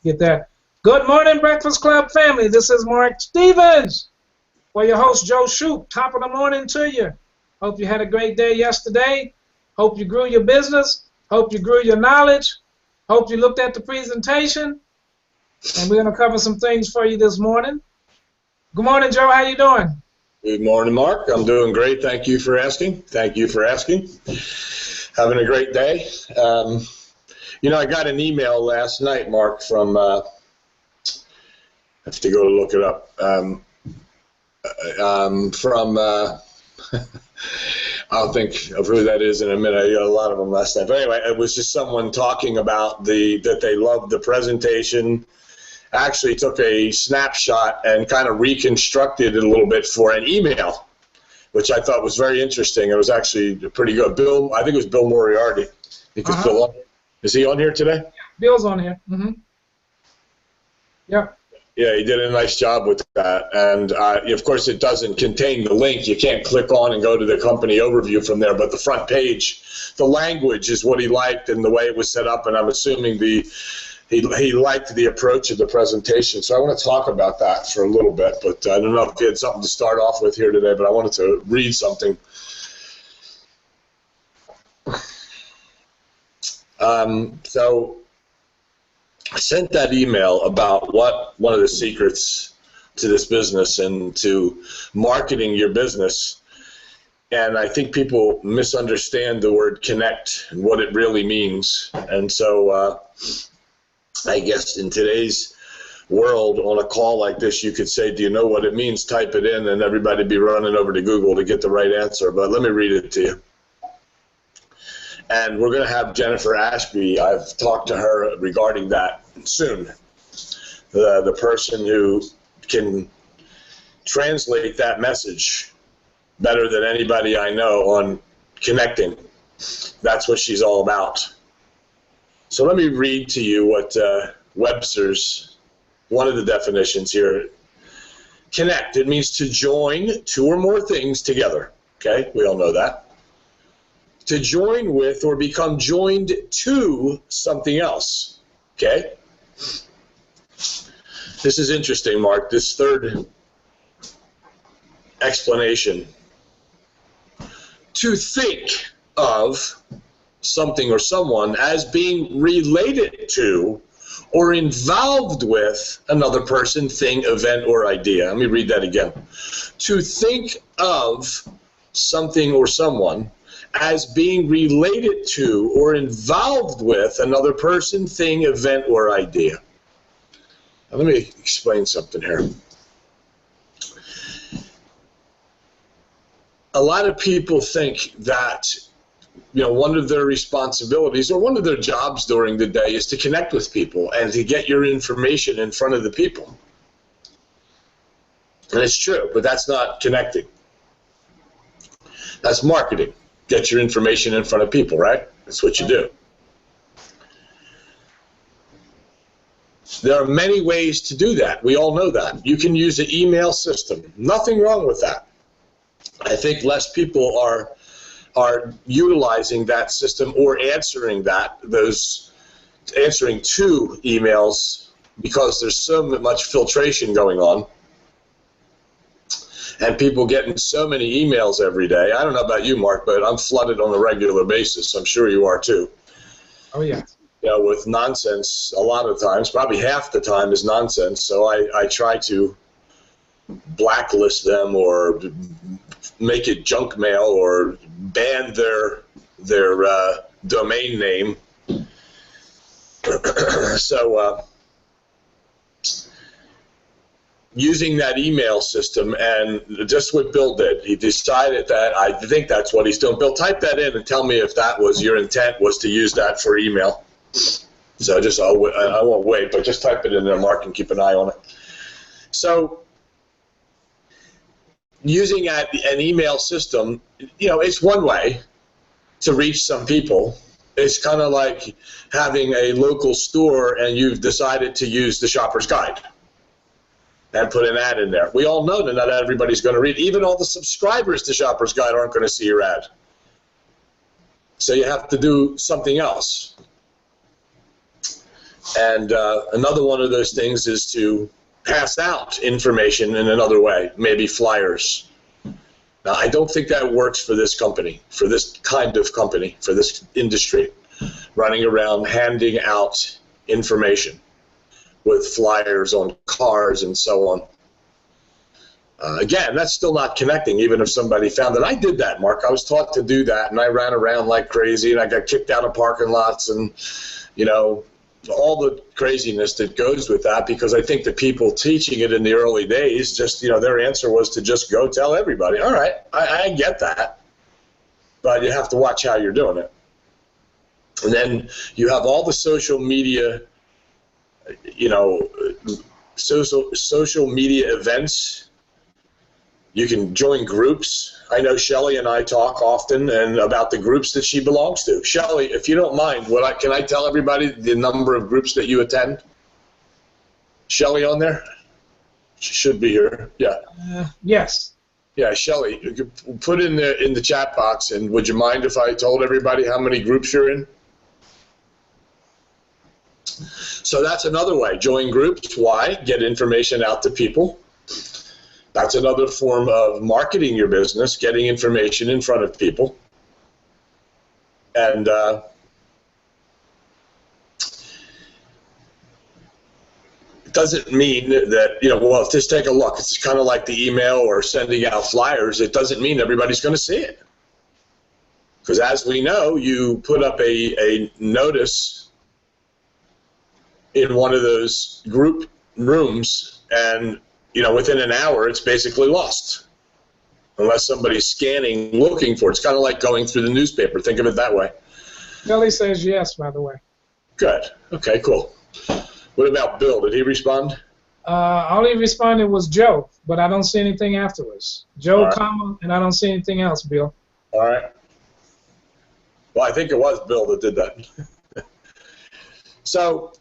Get that. Good morning, Breakfast Club family. This is Mark Stevens for your host, Joe Shoup. Top of the morning to you. Hope you had a great day yesterday. Hope you grew your business. Hope you grew your knowledge. Hope you looked at the presentation. And we're going to cover some things for you this morning. Good morning, Joe. How you doing? Good morning, Mark. I'm doing great. Thank you for asking. Having a great day. I got an email last night, Mark, from, I have to go to look it up, I'll think of who that is in a minute. I got a lot of them last night. But anyway, it was just someone talking about that they loved the presentation. Actually took a snapshot and kind of reconstructed it a little bit for an email, which I thought was very interesting. It was actually pretty good. Bill, I think it was Bill Moriarty. Bill on, is he on here today? Yeah, Bill's on here. Yeah. Yeah, he did a nice job with that. And, of course, it doesn't contain the link. You can't click on and go to the company overview from there. But the front page, the language is what he liked and the way it was set up. And I'm assuming he liked the approach of the presentation. So I want to talk about that for a little bit. But I don't know if you had something to start off with here today, but I wanted to read something. So I sent that email about one of the secrets to this business and to marketing your business. And I think people misunderstand the word connect and what it really means. And so I guess in today's world, on a call like this, you could say, do you know what it means? Type it in, and everybody be running over to Google to get the right answer. But let me read it to you. And we're going to have Jennifer Ashby. I've talked to her regarding that soon. The person who can translate that message better than anybody I know on connecting. That's what she's all about. So let me read to you what Webster's, one of the definitions here. Connect, it means to join two or more things together. Okay, we all know that. To join with or become joined to something else. Okay? This is interesting, Mark, this third explanation. To think of something or someone as being related to or involved with another person, thing, event, or idea. Let me read that again. To think of something or someone as being related to or involved with another person, thing, event, or idea. Now, let me explain something here. A lot of people think that one of their responsibilities or one of their jobs during the day is to connect with people and to get your information in front of the people. And it's true, but that's not connecting. That's marketing. Get your information in front of people, right? That's what you do. There are many ways to do that. We all know that. You can use an email system. Nothing wrong with that. I think less people are utilizing that system or answering to emails because there's so much filtration going on. And people getting so many emails every day. I don't know about you, Mark, but I'm flooded on a regular basis. I'm sure you are too. Oh, yeah. With nonsense a lot of times, probably half the time is nonsense. So I try to blacklist them or make it junk mail or ban their domain name. So using that email system, and just what Bill did, he decided that, I think that's what he's doing. Bill, type that in and tell me if that was your intent, was to use that for email. So I won't wait, but just type it in there, Mark, and keep an eye on it. So using an email system, it's one way to reach some people. It's kind of like having a local store and you've decided to use the shopper's guide and put an ad in there. We all know that not everybody's going to read. Even all the subscribers to Shopper's Guide aren't going to see your ad. So you have to do something else. And another one of those things is to pass out information in another way, maybe flyers. Now, I don't think that works for this company, for this kind of company, for this industry, running around handing out information with flyers on cars and so on. Again, that's still not connecting, even if somebody found it. I did that, Mark. I was taught to do that, and I ran around like crazy, and I got kicked out of parking lots and, you know, all the craziness that goes with that, because I think the people teaching it in the early days, just, you know, their answer was to just go tell everybody. All right, I get that, but you have to watch how you're doing it. And then you have all the social media, you know, social media events. You can join groups. I know Shelly and I talk often and about the groups that she belongs to. Shelly, if you don't mind, can I tell everybody the number of groups that you attend? Shelly on there? She should be here. Yeah. Yes. Yeah, Shelly, you could put in the chat box, and would you mind if I told everybody how many groups you're in? So that's another way. Join groups. Why? Get information out to people. That's another form of marketing your business, getting information in front of people. And it doesn't mean that, you know, well, just take a look. It's kind of like the email or sending out flyers. It doesn't mean everybody's going to see it. Because as we know, you put up a notice in one of those group rooms, and you know, within an hour, it's basically lost, unless somebody's scanning, looking for it. It's kind of like going through the newspaper. Think of it that way. Kelly says yes, by the way. Good. Okay, cool. What about Bill? Did he respond? All he responded was Joe, but I don't see anything afterwards. Joe, right. comma, and I don't see anything else, Bill. All right. Well, I think it was Bill that did that. So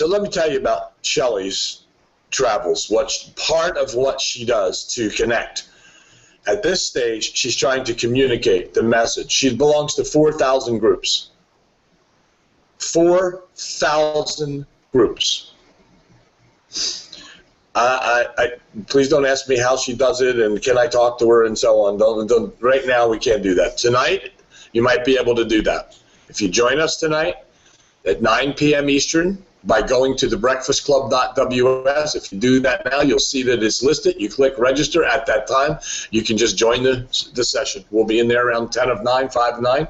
let me tell you about Shelly's travels, part of what she does to connect. At this stage, she's trying to communicate the message. She belongs to 4,000 groups. 4,000 groups. Please don't ask me how she does it and can I talk to her and so on. Don't, right now, we can't do that. Tonight, you might be able to do that. If you join us tonight at 9 p.m. Eastern, by going to thebreakfastclub.ws. If you do that now, you'll see that it's listed. You click register at that time. You can just join the session. We'll be in there around 10 of 9, 5 of 9.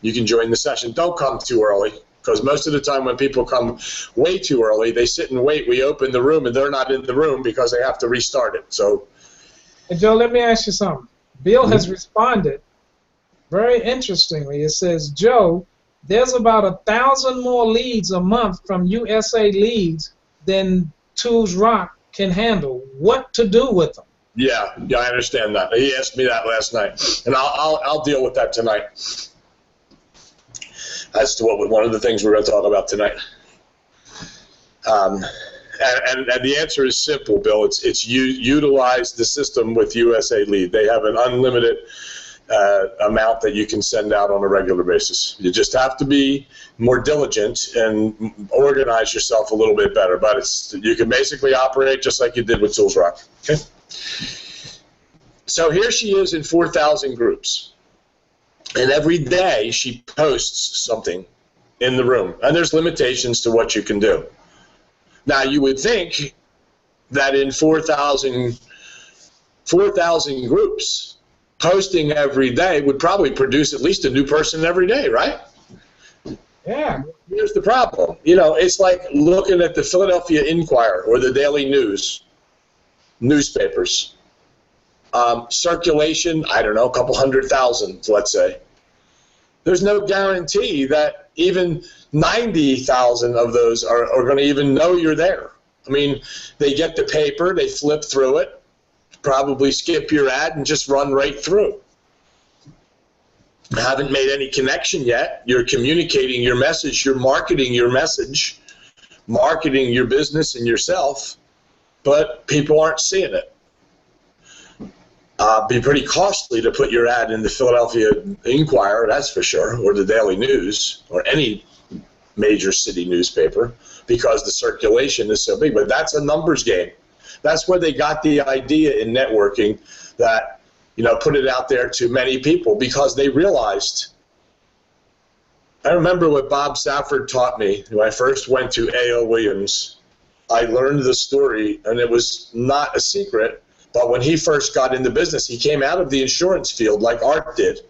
You can join the session. Don't come too early, because most of the time when people come way too early, they sit and wait. We open the room, and they're not in the room because they have to restart it. So, Hey, Joe, let me ask you something. Bill has responded very interestingly. It says, Joe, there's about 1,000 more leads a month from USA Leads than Tools Rock can handle. What to do with them? Yeah, I understand that. He asked me that last night, and I'll deal with that tonight. That's one of the things we're going to talk about tonight. And the answer is simple, Bill. It's utilize the system with USA Lead. They have an unlimited amount that you can send out on a regular basis. You just have to be more diligent and organize yourself a little bit better. But you can basically operate just like you did with Tools Rock. Okay. So here she is in 4,000 groups, and every day she posts something in the room. And there's limitations to what you can do. Now you would think that in 4,000 groups, posting every day would probably produce at least a new person every day, right? Yeah. Here's the problem. You know, it's like looking at the Philadelphia Inquirer or the Daily News newspapers. Circulation, I don't know, a couple 100,000, let's say. There's no guarantee that even 90,000 of those are going to even know you're there. I mean, they get the paper, they flip through it, probably skip your ad and just run right through. Haven't made any connection yet. You're communicating your message, you're marketing your message, marketing your business and yourself, but people aren't seeing it. Be pretty costly to put your ad in the Philadelphia Inquirer, that's for sure, or the Daily News, or any major city newspaper because the circulation is so big. But that's a numbers game. That's where they got the idea in networking that, put it out there to many people because they realized. I remember what Bob Safford taught me when I first went to A.O. Williams. I learned the story, and it was not a secret, but when he first got into business, he came out of the insurance field like Art did.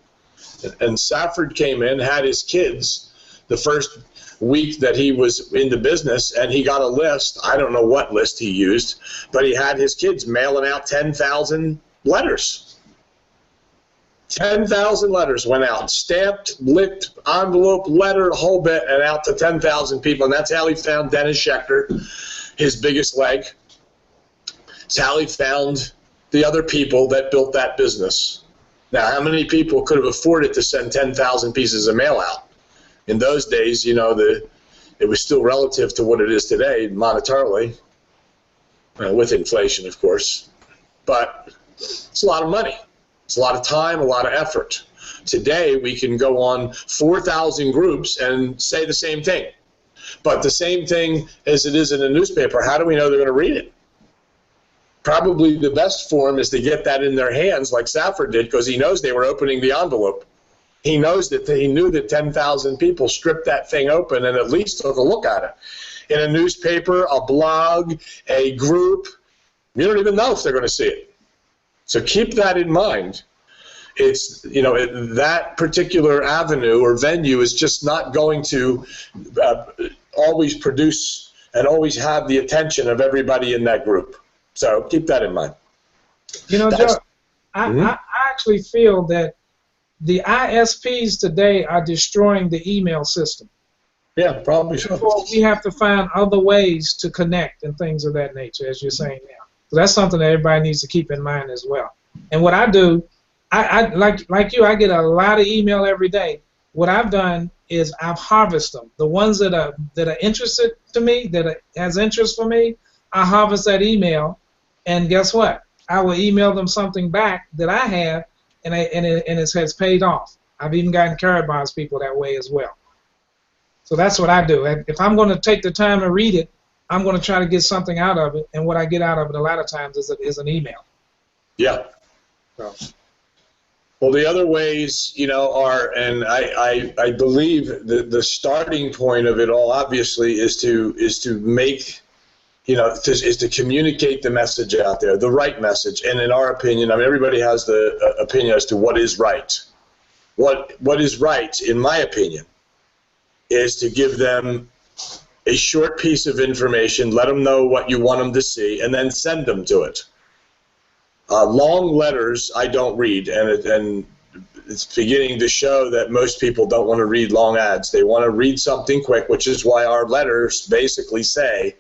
And Safford came in, had his kids the first week that he was in the business, and he got a list. I don't know what list he used, but he had his kids mailing out 10,000 letters. 10,000 letters went out, stamped, licked, envelope, letter, the whole bit, and out to 10,000 people. And that's how he found Dennis Schechter, his biggest leg. It's how he found the other people that built that business. Now, how many people could have afforded to send 10,000 pieces of mail out? In those days, it was still relative to what it is today monetarily, with inflation, of course. But it's a lot of money. It's a lot of time, a lot of effort. Today, we can go on 4,000 groups and say the same thing. But the same thing as it is in a newspaper, how do we know they're going to read it? Probably the best form is to get that in their hands like Safford did, because he knows they were opening the envelope. He knew that 10,000 people stripped that thing open and at least took a look at it. In a newspaper, a blog, a group, you don't even know if they're going to see it. So keep that in mind. It's, that particular avenue or venue is just not going to always produce and always have the attention of everybody in that group. So keep that in mind. Joe, I actually feel that the ISPs today are destroying the email system. Yeah, probably so. We have to find other ways to connect and things of that nature, as you're saying now. So that's something that everybody needs to keep in mind as well. And what I do, I like you, I get a lot of email every day. What I've done is I've harvested them. The ones that are interested to me, has interest for me, I harvest that email, and guess what? I will email them something back that I have, and it has paid off. I've even gotten carried by people that way as well. So that's what I do. If I'm going to take the time to read it, I'm going to try to get something out of it, and what I get out of it a lot of times is an email. Yeah. So. Well, the other ways, are, and I believe the starting point of it all, obviously, is to make, is to communicate the message out there, the right message. And in our opinion, everybody has the opinion as to what is right. What is right, in my opinion, is to give them a short piece of information, let them know what you want them to see, and then send them to it. Long letters I don't read, and it's beginning to show that most people don't want to read long ads. They want to read something quick, which is why our letters basically say,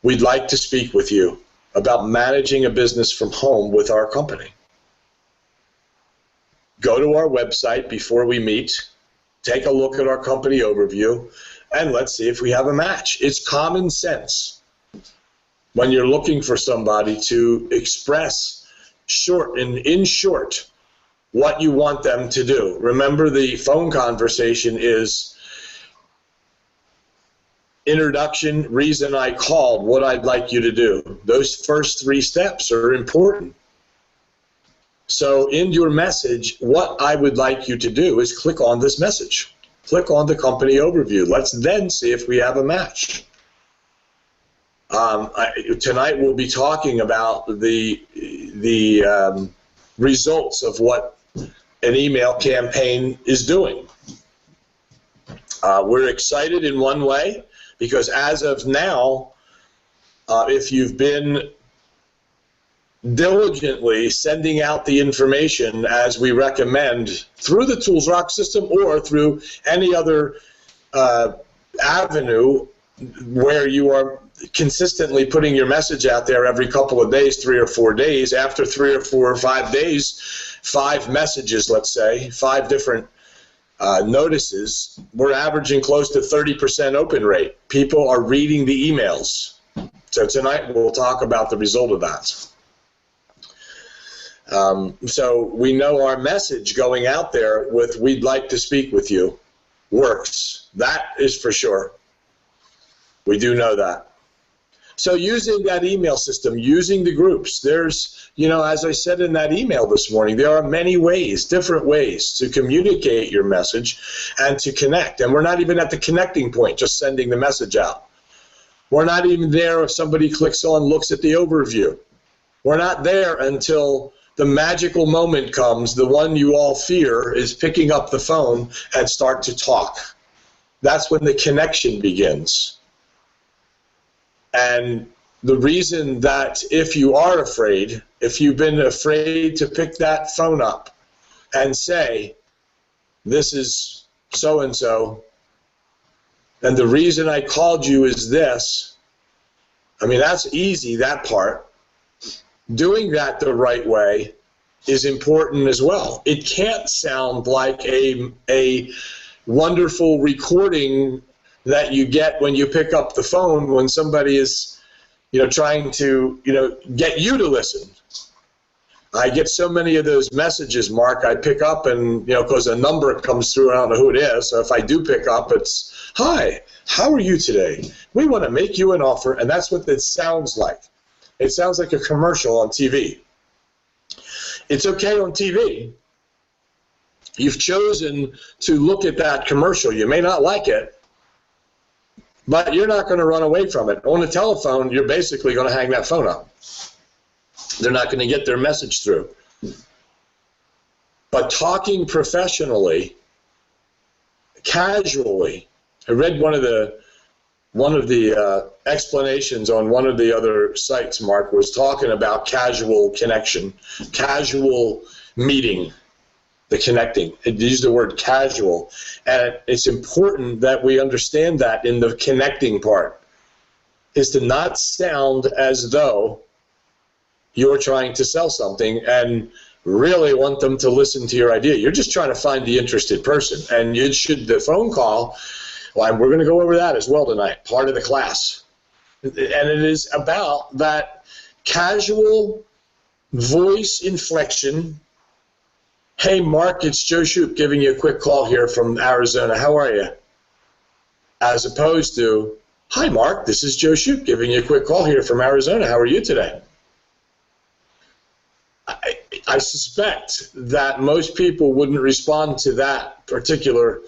we'd like to speak with you about managing a business from home with our company. Go to our website before we meet, take a look at our company overview, and let's see if we have a match. It's common sense when you're looking for somebody to express in short what you want them to do. Remember, the phone conversation is introduction, reason I called, what I'd like you to do. Those first 3 steps are important. So in your message, what I would like you to do is click on this message. Click on the company overview. Let's then see if we have a match. Tonight we'll be talking about the results of what an email campaign is doing. We're excited in one way because as of now, if you've been diligently sending out the information as we recommend through the Tools Rock system or through any other avenue where you are consistently putting your message out there every couple of days, 3 or 4 days, after 3 or 4 or 5 days, 5 messages, let's say, 5 different notices, we're averaging close to 30% open rate. People are reading the emails. So tonight we'll talk about the result of that. So we know our message going out there with "we'd like to speak with you" works. That is for sure. We do know that. So using that email system, using the groups, there's, as I said in that email this morning, there are many ways, different ways to communicate your message and to connect. And we're not even at the connecting point, just sending the message out. We're not even there if somebody clicks on, looks at the overview. We're not there until the magical moment comes, the one you all fear, is picking up the phone and start to talk. That's when the connection begins. And the reason that if you are afraid, if you've been afraid to pick that phone up and say, this is so-and-so, and the reason I called you is this, I mean, that's easy, that part. Doing that the right way is important as well. It can't sound like a wonderful recording that you get when you pick up the phone when somebody is, trying to, get you to listen. I get so many of those messages, Mark. I pick up and, because a number comes through, I don't know who it is. So if I do pick up, it's, hi, how are you today? We want to make you an offer. And that's what it sounds like. It sounds like a commercial on TV. It's okay on TV. You've chosen to look at that commercial. You may not like it, but you're not going to run away from it. On the telephone, you're basically going to hang that phone up. They're not going to get their message through. But talking professionally, casually, I read one of the explanations on one of the other sites, Mark, was talking about casual connection, casual meeting. The connecting. It used the word casual. And it's important that we understand that in the connecting part, is to not sound as though you're trying to sell something and really want them to listen to your idea. You're just trying to find the interested person. And the phone call, well, we're going to go over that as well tonight, part of the class. And it is about that casual voice inflection. Hey, Mark, it's Joe Shoup giving you a quick call here from Arizona. How are you? As opposed to, hi, Mark, this is Joe Shoup giving you a quick call here from Arizona. How are you today? I suspect that most people wouldn't respond to that particular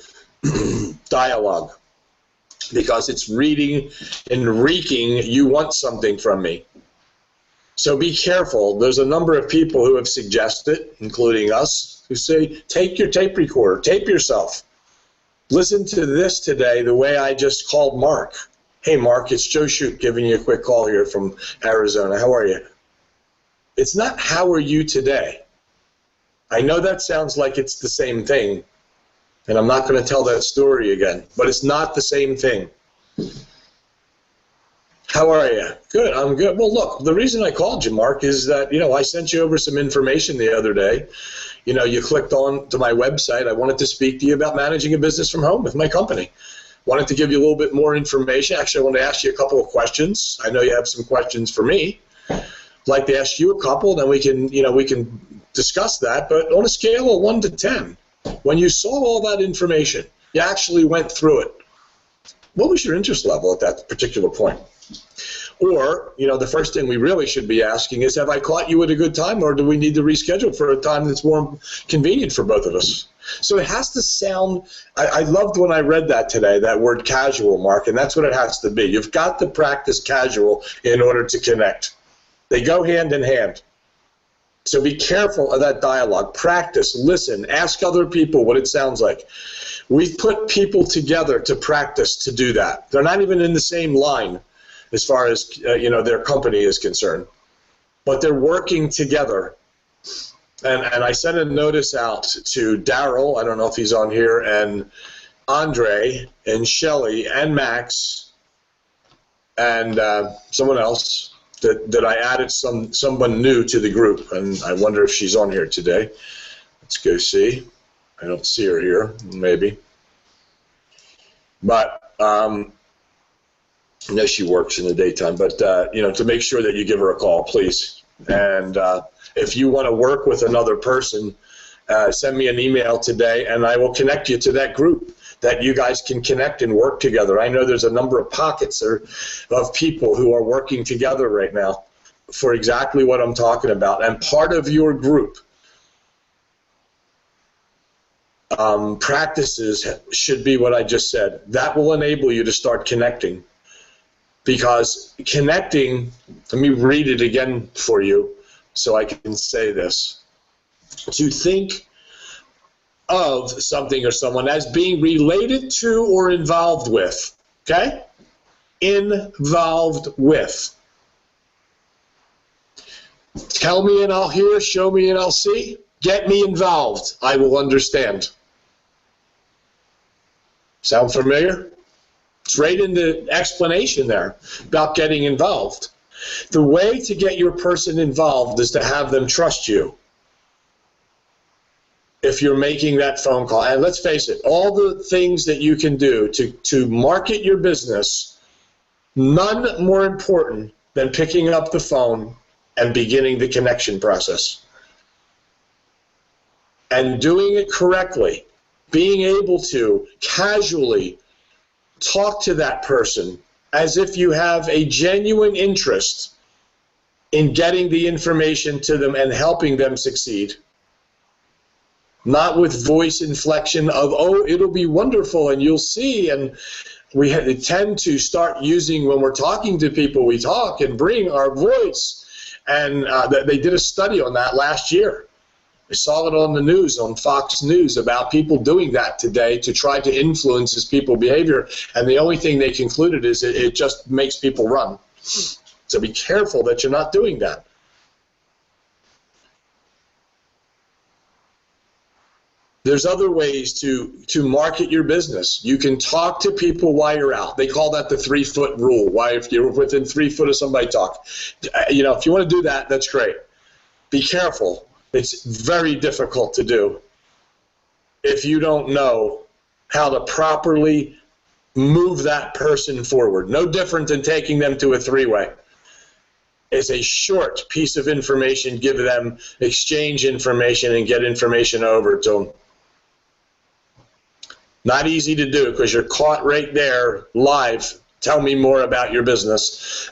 dialogue because it's reading and reeking, you want something from me. So be careful. There's a number of people who have suggested, including us, who say, take your tape recorder, tape yourself. Listen to this today the way I just called Mark. Hey, Mark, it's Joe Shoup giving you a quick call here from Arizona. How are you? It's not how are you today. I know that sounds like it's the same thing, and I'm not going to tell that story again, but it's not the same thing. How are you? Good, I'm good. Well, look, the reason I called you, Mark, is that, I sent you over some information the other day. You clicked on to my website. I wanted to speak to you about managing a business from home with my company. Wanted to give you a little bit more information. Actually, I wanted to ask you a couple of questions. I know you have some questions for me. I'd like to ask you a couple, then we can discuss that. But on a scale of 1 to 10, when you saw all that information, you actually went through it. What was your interest level at that particular point? Or, the first thing we really should be asking is, have I caught you at a good time, or do we need to reschedule for a time that's more convenient for both of us? So it has to sound, I loved when I read that today, that word casual, Mark, and that's what it has to be. You've got to practice casual in order to connect. They go hand in hand. So be careful of that dialogue. Practice, listen, ask other people what it sounds like. We've put people together to practice to do that. They're not even in the same line as far as their company is concerned, but they're working together. And I sent a notice out to Daryl, I don't know if he's on here, and Andre and Shelly and Max and someone else that I added someone new to the group, and I wonder if she's on here today. Let's go see. I don't see her here, maybe. But I know she works in the daytime, but to make sure that you give her a call, please. And if you want to work with another person, send me an email today, and I will connect you to that group. that you guys can connect and work together. I know there's a number of pockets of people who are working together right now for exactly what I'm talking about. And part of your group practices should be what I just said. That will enable you to start connecting. Because connecting, let me read it again for you so I can say this. To think of something or someone as being related to or involved with, okay? Involved with. Tell me and I'll hear, show me and I'll see. Get me involved, I will understand. Sound familiar? It's right in the explanation there about getting involved. The way to get your person involved is to have them trust you. If you're making that phone call, and let's face it, all the things that you can do to market your business, none more important than picking up the phone and beginning the connection process. And doing it correctly, being able to casually talk to that person as if you have a genuine interest in getting the information to them and helping them succeed. Not with voice inflection of, oh, it'll be wonderful and you'll see. And we tend to start using, when we're talking to people, we talk and bring our voice. And they did a study on that last year. I saw it on the news, on Fox News, about people doing that today to try to influence people's behavior. And the only thing they concluded is it just makes people run. So be careful that you're not doing that. There's other ways to market your business. You can talk to people while you're out. They call that the 3-foot rule. Why, if you're within 3 foot of somebody, talk. You know, if you want to do that, that's great. Be careful. It's very difficult to do if you don't know how to properly move that person forward. No different than taking them to a 3-way. It's a short piece of information, give them, exchange information, and get information over to them. Not easy to do because you're caught right there live. Tell me more about your business.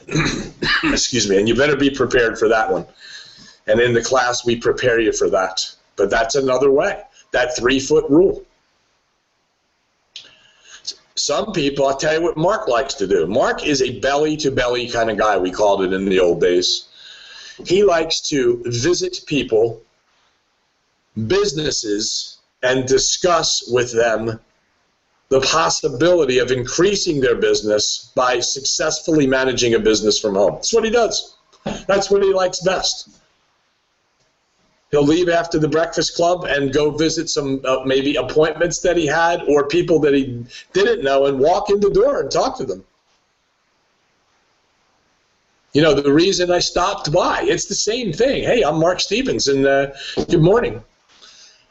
Excuse me, and you better be prepared for that one. And in the class, we prepare you for that. But that's another way, that 3-foot rule. Some people, I'll tell you what Mark likes to do. Mark is a belly-to-belly kind of guy, we called it in the old days. He likes to visit people, businesses, and discuss with them the possibility of increasing their business by successfully managing a business from home. That's what he does. That's what he likes best. He'll leave after the Breakfast Club and go visit some maybe appointments that he had or people that he didn't know and walk in the door and talk to them. You know, the reason I stopped by, it's the same thing. Hey, I'm Mark Stevens, and good morning.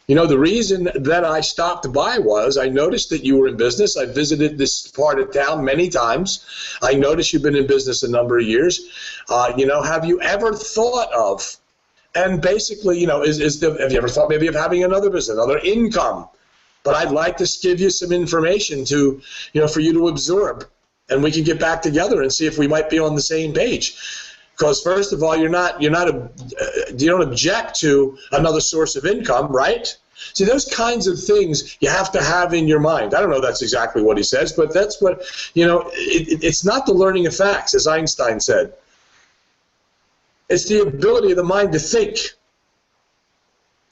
You know, the reason that I stopped by was I noticed that you were in business. I visited this part of town many times. I noticed you've been in business a number of years. You know, have you ever thought of, and basically, you know, have you ever thought maybe of having another business, another income? But I'd like to give you some information to, you know, for you to absorb, and we can get back together and see if we might be on the same page. Because first of all, you don't object to another source of income, right? See, those kinds of things you have to have in your mind. I don't know if that's exactly what he says, but that's what, you know, it's not the learning of facts, as Einstein said. It's the ability of the mind to think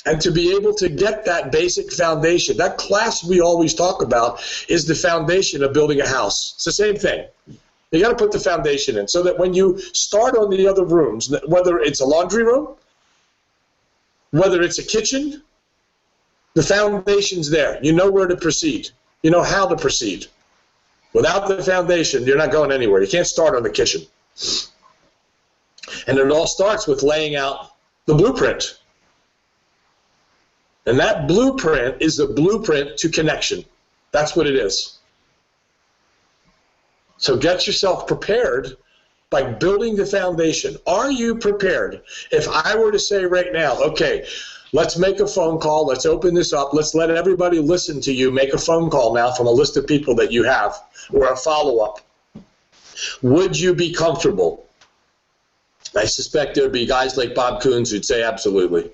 and to be able to get that basic foundation. That class we always talk about is the foundation of building a house. It's the same thing. You got to put the foundation in so that when you start on the other rooms, whether it's a laundry room, whether it's a kitchen, the foundation's there. You know where to proceed. You know how to proceed. Without the foundation, you're not going anywhere. You can't start on the kitchen. And it all starts with laying out the blueprint. And that blueprint is the blueprint to connection. That's what it is. So get yourself prepared by building the foundation. Are you prepared? If I were to say right now, okay, Let's make a phone call. Let's open this up. Let's let everybody listen to you. Make a phone call now from a list of people that you have, or a follow-up. Would you be comfortable? I suspect there'd be guys like Bob Coons who'd say absolutely,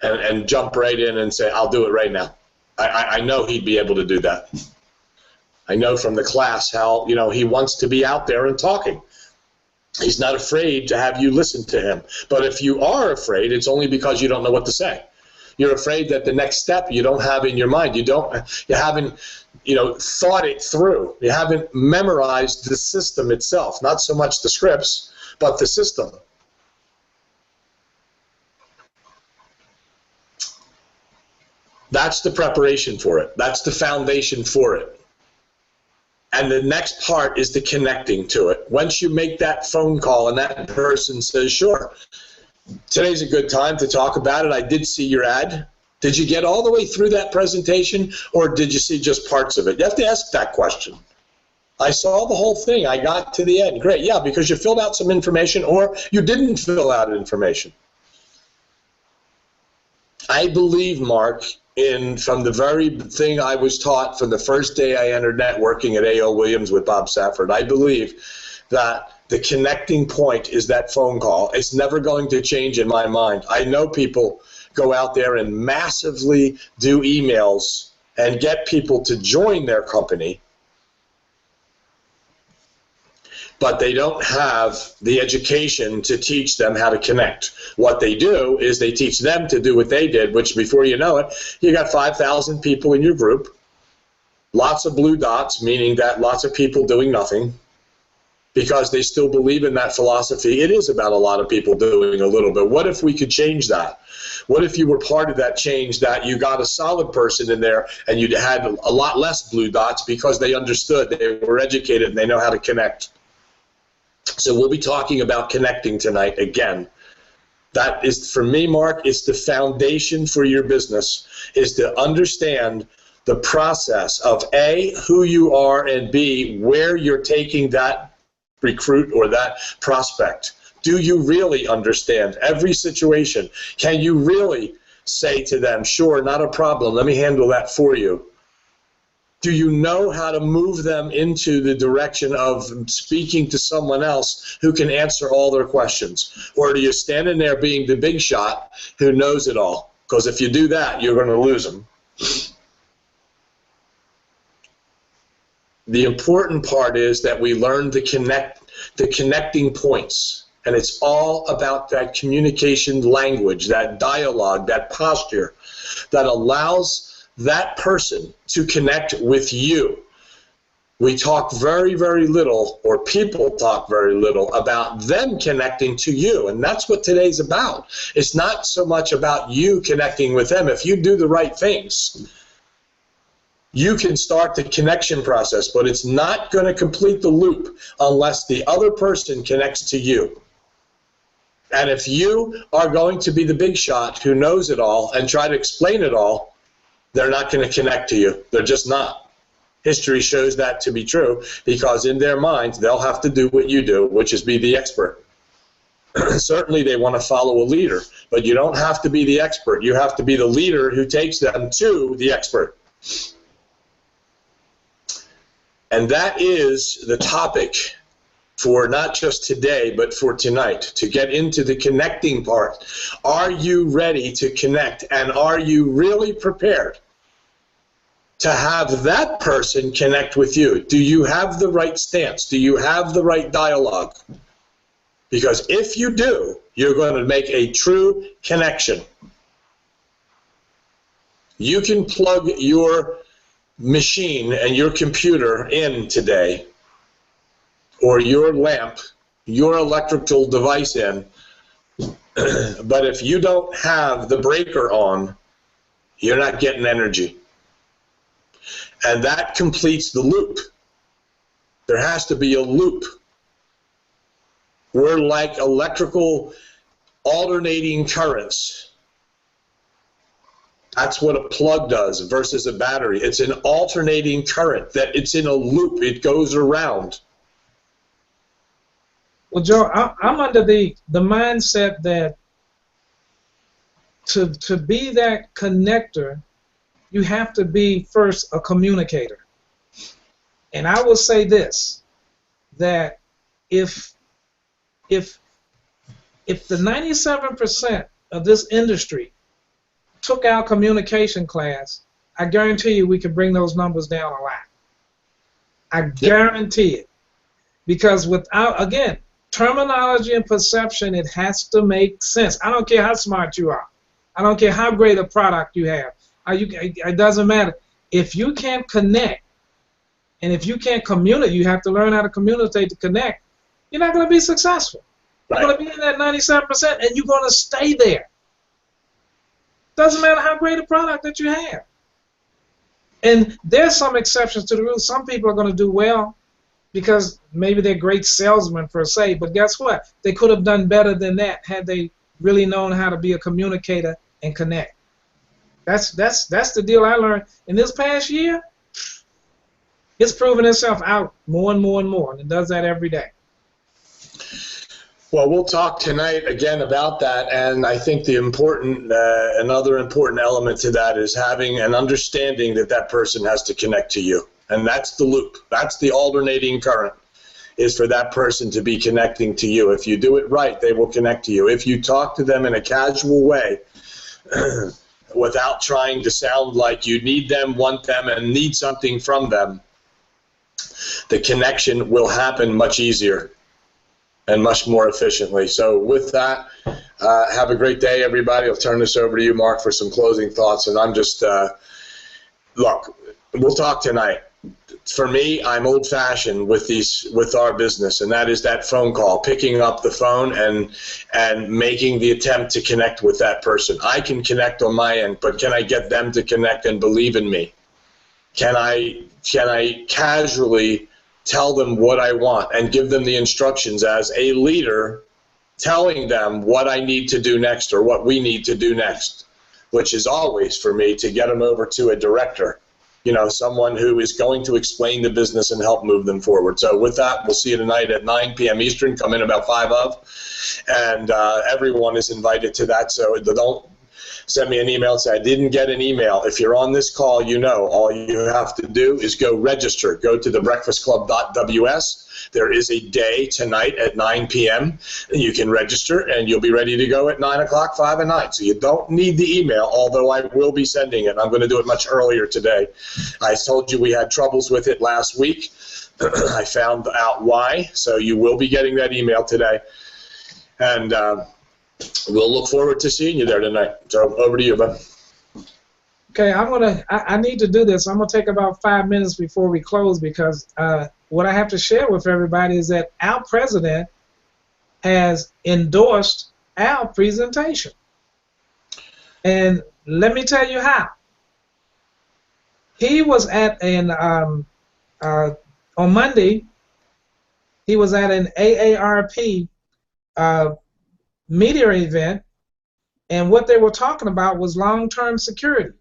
and jump right in and say, I'll do it right now. I know he'd be able to do that. I know from the class how, he wants to be out there and talking. He's not afraid to have you listen to him. But if you are afraid, it's only because you don't know what to say. You're afraid that the next step you don't have in your mind. You haven't, thought it through. You haven't memorized the system itself. Not so much the scripts, but the system. That's the preparation for it. That's the foundation for it. And the next part is the connecting to it. Once you make that phone call and that person says, sure, today's a good time to talk about it. I did see your ad. Did you get all the way through that presentation, or did you see just parts of it? You have to ask that question. I saw the whole thing. I got to the end. Great. Yeah, because you filled out some information, or you didn't fill out information. I believe, Mark, from the very thing I was taught from the first day I entered networking at A.O. Williams with Bob Safford, I believe that the connecting point is that phone call. It's never going to change in my mind. I know people go out there and massively do emails and get people to join their company, but they don't have the education to teach them how to connect. What they do is they teach them to do what they did, which before you know it, you got 5,000 people in your group, lots of blue dots, meaning that lots of people doing nothing, because they still believe in that philosophy. It is about a lot of people doing a little bit. What if we could change that? What if you were part of that change, that you got a solid person in there and you had a lot less blue dots because they understood, they were educated, and they know how to connect? So we'll be talking about connecting tonight again. That is, for me, Mark, it's the foundation for your business, is to understand the process of A, who you are, and B, where you're taking that recruit or that prospect. Do you really understand every situation? Can you really say to them, sure, not a problem, let me handle that for you? Do you know how to move them into the direction of speaking to someone else who can answer all their questions? Or do you stand in there being the big shot who knows it all? Because if you do that, you're going to lose them. The important part is that we learn to connect the connecting points. And it's all about that communication language, that dialogue, that posture that allows that person to connect with you. We talk very, very little, or people talk very little, about them connecting to you, and that's what today's about. It's not so much about you connecting with them. If you do the right things, you can start the connection process, but it's not going to complete the loop unless the other person connects to you. And if you are going to be the big shot who knows it all and try to explain it all, they're not going to connect to you. They're just not. History shows that to be true, because in their minds, they'll have to do what you do, which is be the expert. Certainly they want to follow a leader, but you don't have to be the expert. You have to be the leader who takes them to the expert. And that is the topic for not just today, but for tonight, to get into the connecting part. Are you ready to connect, and are you really prepared to have that person connect with you? Do you have the right stance? Do you have the right dialogue? Because if you do, you're going to make a true connection. You can plug your machine and your computer in today, or your lamp, your electrical device in, but if you don't have the breaker on, you're not getting energy. And that completes the loop. There has to be a loop. We're like electrical alternating currents. That's what a plug does versus a battery. It's an alternating current, that it's in a loop. It goes around. Well, Joe, I'm under the mindset that to be that connector, you have to be first a communicator. And I will say this, that if the 97% of this industry took our communication class, I guarantee you we could bring those numbers down a lot. I guarantee it. Because without, again, terminology and perception, it has to make sense. I don't care how smart you are. I don't care how great a product you have. It doesn't matter. If you can't connect, and if you can't communicate, you have to learn how to communicate to connect, you're not going to be successful. You're going to be in that 97%, and you're going to stay there. Doesn't matter how great a product that you have. And there's some exceptions to the rule. Some people are going to do well because maybe they're great salesmen per se, but guess what? They could have done better than that had they really known how to be a communicator and connect. That's the deal I learned in this past year. It's proven itself out more and more and more, and it does that every day. Well, we'll talk tonight again about that, and I think the another important element to that is having an understanding that that person has to connect to you, and that's the loop. That's the alternating current, is for that person to be connecting to you. If you do it right, they will connect to you. If you talk to them in a casual way, without trying to sound like you need them, want them, and need something from them, the connection will happen much easier and much more efficiently. So with that, have a great day, everybody. I'll turn this over to you, Mark, for some closing thoughts. And I'm just, look, we'll talk tonight. For me, I'm old-fashioned with our business, and that is that phone call, picking up the phone and making the attempt to connect with that person. I can connect on my end, but can I get them to connect and believe in me? Can I casually tell them what I want and give them the instructions as a leader, telling them what I need to do next or what we need to do next, which is always for me to get them over to a director, someone who is going to explain the business and help move them forward. So with that, we'll see you tonight at 9 p.m. Eastern. Come in about 5 of, and everyone is invited to that. So don't send me an email and say, I didn't get an email. If you're on this call, all you have to do is go register. Go to thebreakfastclub.ws. There is a day tonight at 9 p.m. You can register, and you'll be ready to go at 9 o'clock, 5 and 9. So you don't need the email, although I will be sending it. I'm going to do it much earlier today. I told you we had troubles with it last week. I found out why, so you will be getting that email today. And we'll look forward to seeing you there tonight. So over to you, bud. Okay, I need to do this. I'm gonna take about 5 minutes before we close, because what I have to share with everybody is that our president has endorsed our presentation. And let me tell you how. He was at on Monday, he was at an AARP media event, and what they were talking about was long-term security.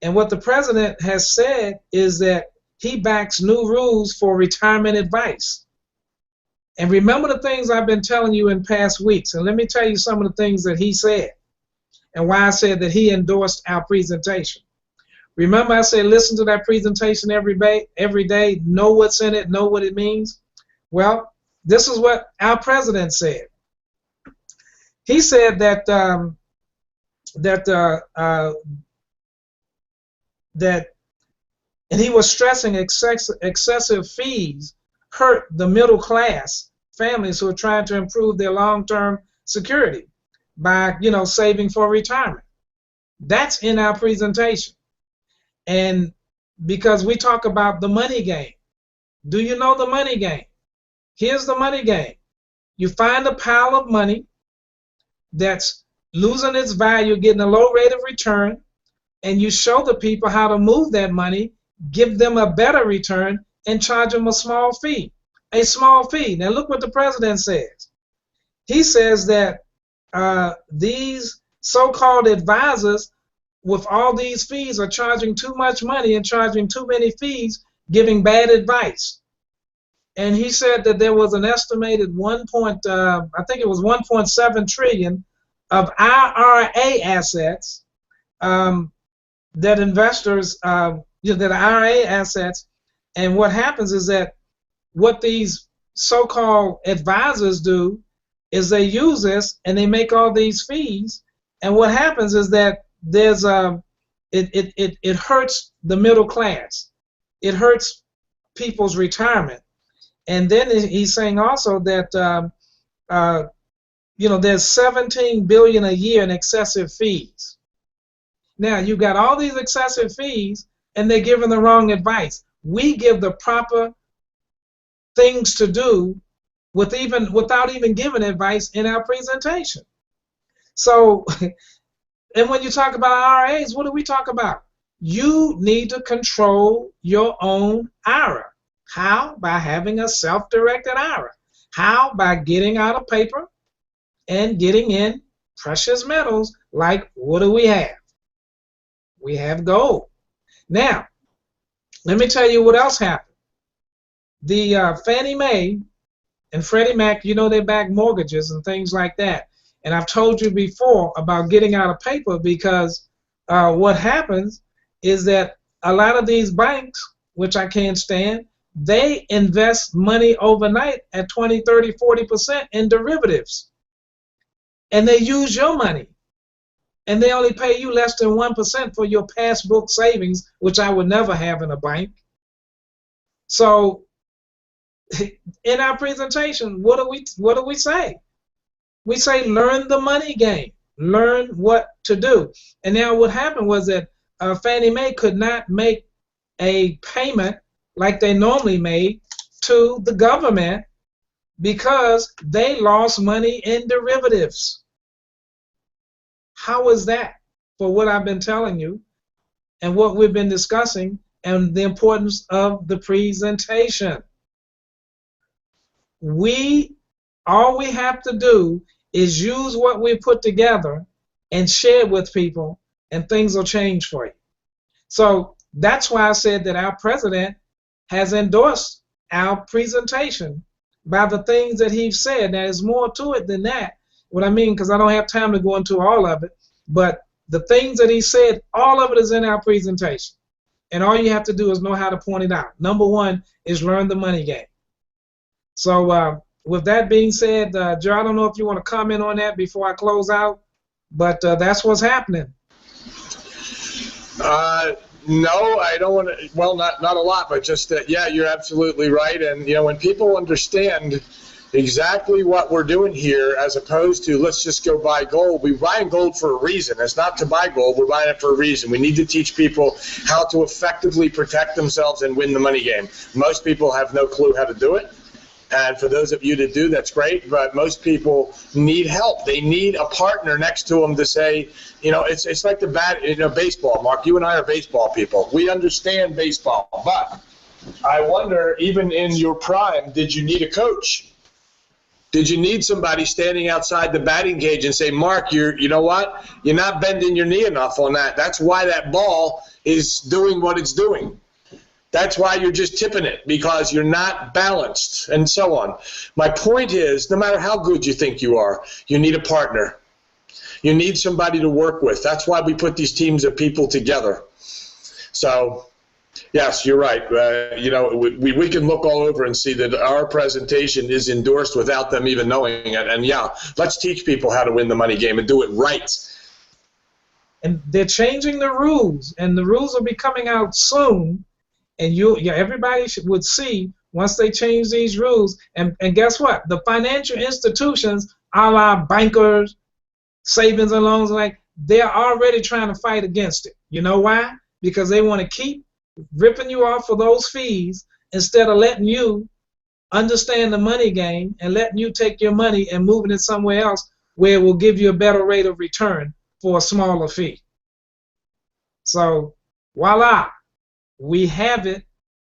And what the president has said is that he backs new rules for retirement advice. And remember the things I've been telling you in past weeks, and let me tell you some of the things that he said and why I said that he endorsed our presentation. Remember I said listen to that presentation every day, know what's in it, know what it means? Well, this is what our president said. He said that and he was stressing excessive fees hurt the middle class families who are trying to improve their long-term security by, saving for retirement. That's in our presentation. And because we talk about the money game. Do you know the money game? Here's the money game. You find a pile of money that's losing its value, getting a low rate of return, and you show the people how to move that money, give them a better return, and charge them a small fee. A small fee. Now look what the president says. He says that these so-called advisors with all these fees are charging too much money and charging too many fees, giving bad advice. And he said that there was an estimated I think it was 1.7 trillion of IRA assets that investors, that are IRA assets. And what happens is that what these so-called advisors do is they use this and they make all these fees. And what happens is that there's it hurts the middle class. It hurts people's retirement. And then he's saying also that there's 17 billion a year in excessive fees. Now you got all these excessive fees, and they're giving the wrong advice. We give the proper things to do without even giving advice in our presentation. So, and when you talk about IRAs, what do we talk about? You need to control your own IRA. How? By having a self-directed IRA. How? By getting out of paper and getting in precious metals. Like, what do we have? We have gold. Now, let me tell you what else happened. The Fannie Mae and Freddie Mac, they back mortgages and things like that. And I've told you before about getting out of paper, because what happens is that a lot of these banks, which I can't stand, they invest money overnight at 20, 30, 40% in derivatives. And they use your money. And they only pay you less than 1% for your passbook savings, which I would never have in a bank. So in our presentation, what do we say? We say learn the money game. Learn what to do. And now what happened was that Fannie Mae could not make a payment like they normally made to the government because they lost money in derivatives. How is that? For what I've been telling you and what we've been discussing and the importance of the presentation. All we have to do is use what we put together and share with people, and things will change for you. So that's why I said that our president has endorsed our presentation by the things that he said. Now, there's more to it than that. What I mean, because I don't have time to go into all of it, but the things that he said, all of it is in our presentation. And all you have to do is know how to point it out. Number one is learn the money game. So with that being said, Joe, I don't know if you want to comment on that before I close out, but that's what's happening. No, I don't want to. Well, not a lot, but just that. Yeah, you're absolutely right. And when people understand exactly what we're doing here, as opposed to let's just go buy gold. We're buying gold for a reason. It's not to buy gold. We're buying it for a reason. We need to teach people how to effectively protect themselves and win the money game. Most people have no clue how to do it. And for those of you that do, that's great. But most people need help. They need a partner next to them to say, it's like the baseball. Mark, you and I are baseball people. We understand baseball. But I wonder, even in your prime, did you need a coach? Did you need somebody standing outside the batting cage and say, Mark, you know what? You're not bending your knee enough on that. That's why that ball is doing what it's doing. That's why you're just tipping it, because you're not balanced, and so on. My point is, no matter how good you think you are, you need a partner. You need somebody to work with. That's why we put these teams of people together. So, yes, you're right. We can look all over and see that our presentation is endorsed without them even knowing it. And yeah, let's teach people how to win the money game and do it right. And they're changing the rules, and the rules will be coming out soon. And everybody would see once they change these rules. And guess what? The financial institutions, a la bankers, savings and loans, they're already trying to fight against it. You know why? Because they want to keep ripping you off for those fees instead of letting you understand the money game and letting you take your money and moving it somewhere else where it will give you a better rate of return for a smaller fee. So, voila. We have it.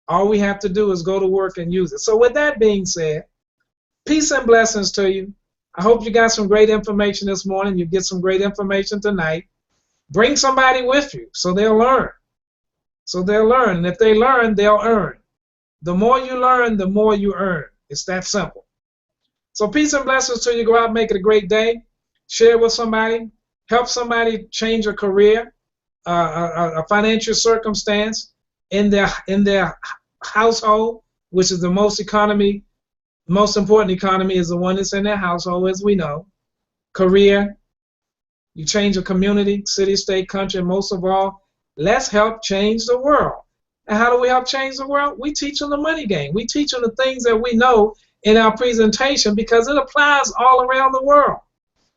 All we have to do is go to work and use it. So with that being said, peace and blessings to you. I hope you got some great information this morning. You get some great information tonight. Bring somebody with you so they'll learn. And if they learn, they'll earn. The more you learn, the more you earn. It's that simple. So peace and blessings to you. Go out and make it a great day. share with somebody, help somebody change a career, a financial circumstance in their household, which is the most important economy is the one that's in their household, as we know. Career, you change a community, city, state, country, and most of all, let's help change the world. And how do we help change the world? We teach them the money game. We teach them the things that we know in our presentation because it applies all around the world.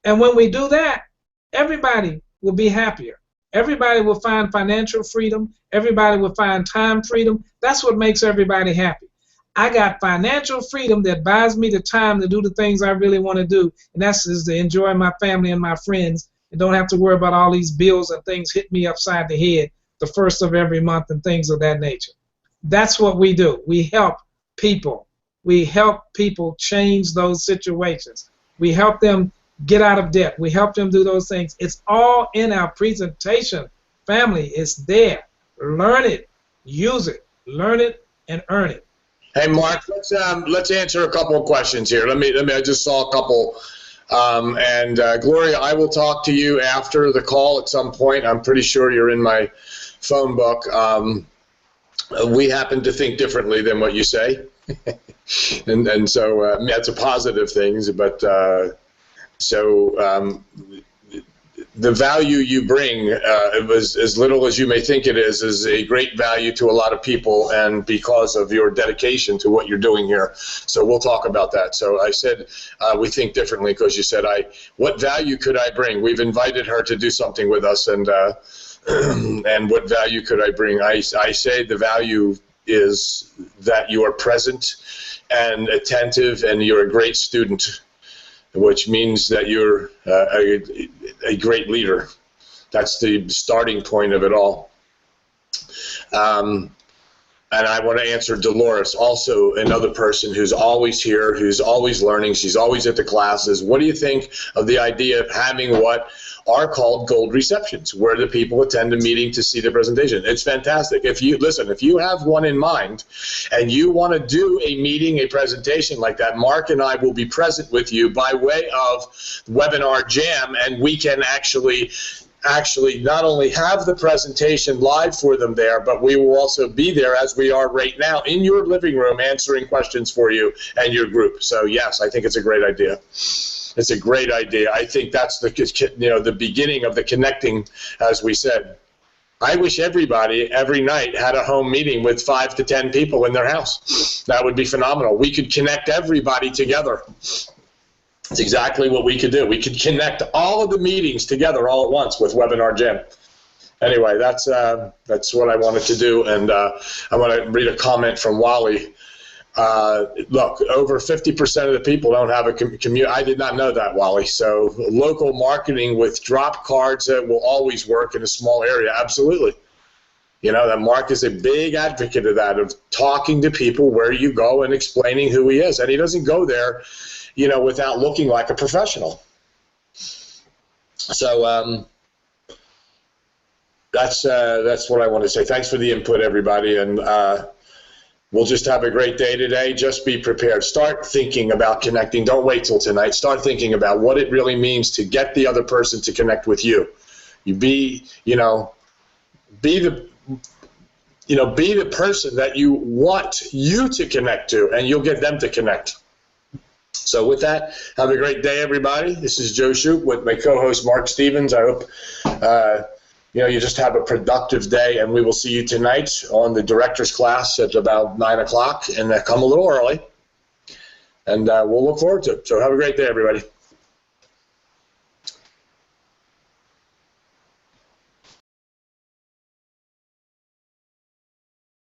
And when we do that, everybody will be happier. Everybody will find financial freedom. Everybody will find time freedom. That's what makes everybody happy. I got financial freedom that buys me the time to do the things I really want to do, and that's is to enjoy my family and my friends and don't have to worry about all these bills and things hit me upside the head the first of every month and things of that nature. That's what we do. We help people. We help people change those situations. We help them get out of debt. We help them do those things. It's all in our presentation. Family, it's there. Learn it. Use it. Learn it and earn it. Hey, Mark, let's answer a couple of questions here. I just saw a couple. Gloria, I will talk to you after the call at some point. I'm pretty sure you're in my phone book. We happen to think differently than what you say. and so that's a positive thing. But the value you bring, as little as you may think it is a great value to a lot of people, and because of your dedication to what you're doing here. So we'll talk about that. So I said we think differently because you said, what value could I bring? We've invited her to do something with us, and what value could I bring? I say the value is that you are present and attentive, and you're a great student, which means that you're a great leader. That's the starting point of it all. And I want to answer Dolores, also another person who's always here, who's always learning. She's always at the classes. What do you think of the idea of having what are called gold receptions, where the people attend a meeting to see the presentation? It's fantastic. If you have one in mind and you want to do a meeting, a presentation like that, Mark and I will be present with you by way of Webinar Jam, and we can actually not only have the presentation live for them there, but we will also be there as we are right now in your living room answering questions for you and your group. So yes, I think it's a great idea. It's a great idea. I think that's the beginning of the connecting, as we said. I wish everybody every night had a home meeting with 5 to 10 people in their house. That would be phenomenal. We could connect everybody together. It's exactly what we could do. We could connect all of the meetings together all at once with Webinar Jam. Anyway, that's what I wanted to do, and I want to read a comment from Wally. Look, over 50% of the people don't have a commute. I did not know that, Wally. So local marketing with drop cards that will always work in a small area. Absolutely. You know, that Mark is a big advocate of that, of talking to people where you go and explaining who he is. And he doesn't go there, you know, without looking like a professional. So that's what I want to say. Thanks for the input, everybody, and we'll just have a great day today. Just be prepared. Start thinking about connecting. Don't wait till tonight. Start thinking about what it really means to get the other person to connect with you. Be the person that you want you to connect to, and you'll get them to connect. So with that, have a great day, everybody. This is Joe Shoup with my co-host Mark Stevens. I hope you just have a productive day, and we will see you tonight on the director's class at about 9 o'clock, and come a little early, and we'll look forward to it. So have a great day, everybody.